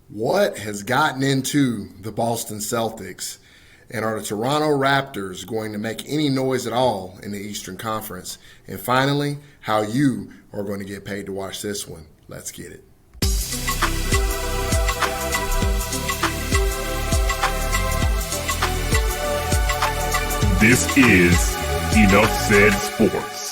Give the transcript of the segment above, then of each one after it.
What has gotten into the Boston Celtics? And are the Toronto Raptors going to make any noise at all in the Eastern Conference? And finally, how you are going to get paid to watch this one. Let's get it. This is Enough Said Sports.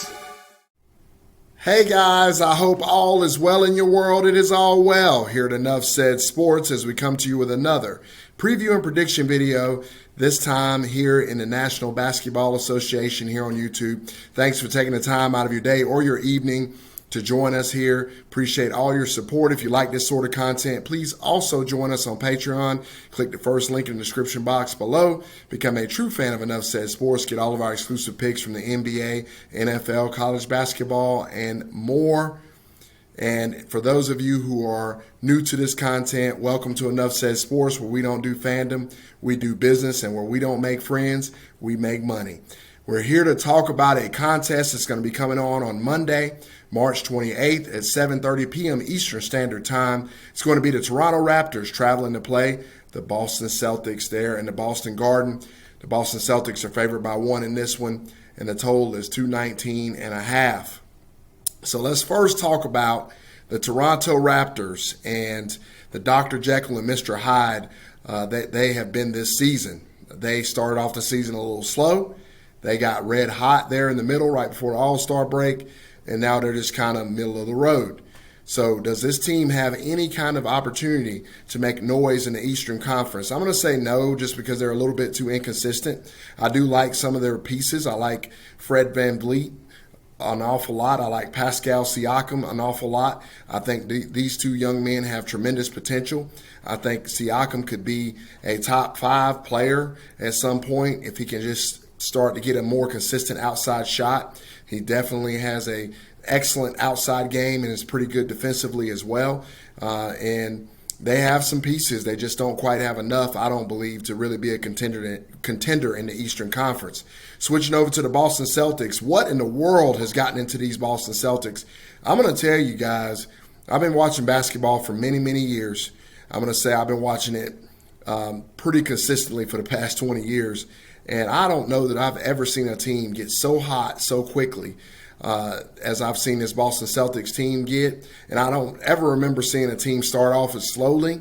Hey guys, I hope all is well in your world. It is all well here at Enough Said Sports as we come to you with another preview and prediction video, this time here in the National Basketball Association here on YouTube. Thanks for taking the time out of your day or your evening to join us here. Appreciate all your support. If you like this sort of content, please also join us on Patreon. Click the first link in the description box below. Become a true fan of Enough Said Sports. Get all of our exclusive picks from the NBA, NFL, college basketball, and more. And for those of you who are new to this content, welcome to Enough Said Sports, where we don't do fandom, we do business, and where we don't make friends, we make money. We're here to talk about a contest that's going to be coming on Monday, March 28th at 7:30 p.m. Eastern Standard Time. It's going to be the Toronto Raptors traveling to play the Boston Celtics there in the Boston Garden. The Boston Celtics are favored by 1 in this one, and the total is 219.5. So let's first talk about the Toronto Raptors and the Dr. Jekyll and Mr. Hyde that they have been this season. They started off the season a little slow. They got red hot there in the middle right before the All-Star break, and now they're just kind of middle of the road. So does this team have any kind of opportunity to make noise in the Eastern Conference? I'm going to say no, just because they're a little bit too inconsistent. I do like some of their pieces. I like Fred VanVleet an awful lot. I like Pascal Siakam an awful lot. I think these two young men have tremendous potential. I think Siakam could be a top 5 player at some point if he can just start to get a more consistent outside shot. He definitely has a excellent outside game and is pretty good defensively as well. And they have some pieces. They just don't quite have enough, I don't believe, to really be a contender in the Eastern Conference. Switching over to the Boston Celtics, what in the world has gotten into these Boston Celtics? I'm going to tell you guys, I've been watching basketball for many, many years. I'm going to say I've been watching it pretty consistently for the past 20 years. And I don't know that I've ever seen a team get so hot so quickly as I've seen this Boston Celtics team get. And I don't ever remember seeing a team start off as slowly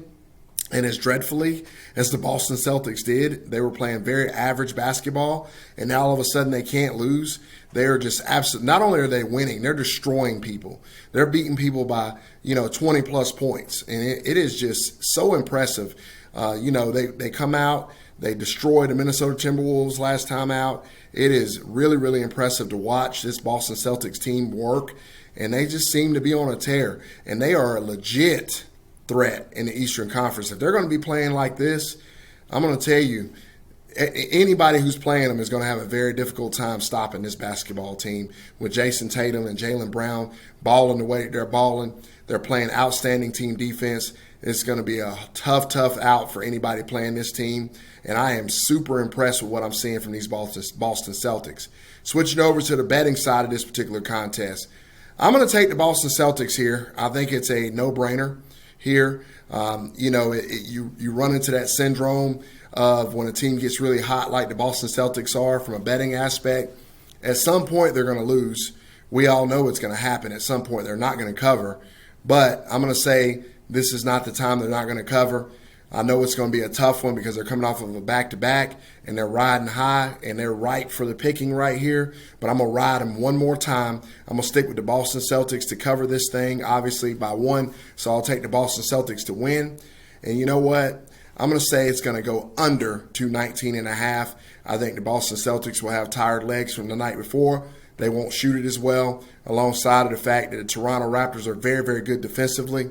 and as dreadfully as the Boston Celtics did. They were playing very average basketball, and now all of a sudden they can't lose. They're just absolutely – not only are they winning, they're destroying people. They're beating people by, 20-plus points. And it is just so impressive. They come out – they destroyed the Minnesota Timberwolves last time out. It is really, really impressive to watch this Boston Celtics team work, and they just seem to be on a tear. And they are a legit threat in the Eastern Conference. If they're going to be playing like this, I'm going to tell you, anybody who's playing them is going to have a very difficult time stopping this basketball team with Jason Tatum and Jaylen Brown balling the way they're balling. They're playing outstanding team defense. It's going to be a tough out for anybody playing this team. And I am super impressed with what I'm seeing from these Boston Celtics. Switching over to the betting side of this particular contest, I'm going to take the Boston Celtics here. I think it's a no-brainer here. You run into that syndrome of when a team gets really hot like the Boston Celtics are from a betting aspect. At some point, they're going to lose. We all know it's going to happen. At some point, they're not going to cover. But I'm going to say this is not the time they're not going to cover. I know it's going to be a tough one because they're coming off of a back-to-back and they're riding high and they're ripe for the picking right here. But I'm going to ride them one more time. I'm going to stick with the Boston Celtics to cover this thing, obviously by 1. So I'll take the Boston Celtics to win. And you know what? I'm going to say it's going to go under 219.5. I think the Boston Celtics will have tired legs from the night before. They won't shoot it as well, alongside of the fact that the Toronto Raptors are very, very good defensively.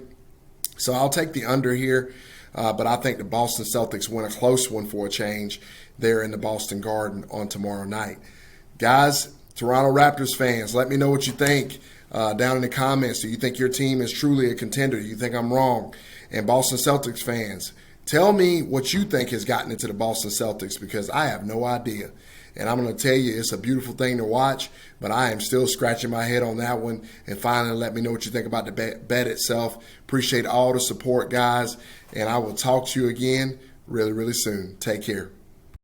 So I'll take the under here. But I think the Boston Celtics win a close one for a change there in the Boston Garden on tomorrow night. Guys, Toronto Raptors fans, let me know what you think down in the comments. Do you think your team is truly a contender? Do you think I'm wrong? And Boston Celtics fans, tell me what you think has gotten into the Boston Celtics, because I have no idea. And I'm going to tell you, it's a beautiful thing to watch, but I am still scratching my head on that one. And finally, let me know what you think about the bet itself. Appreciate all the support, guys. And I will talk to you again really, really soon. Take care.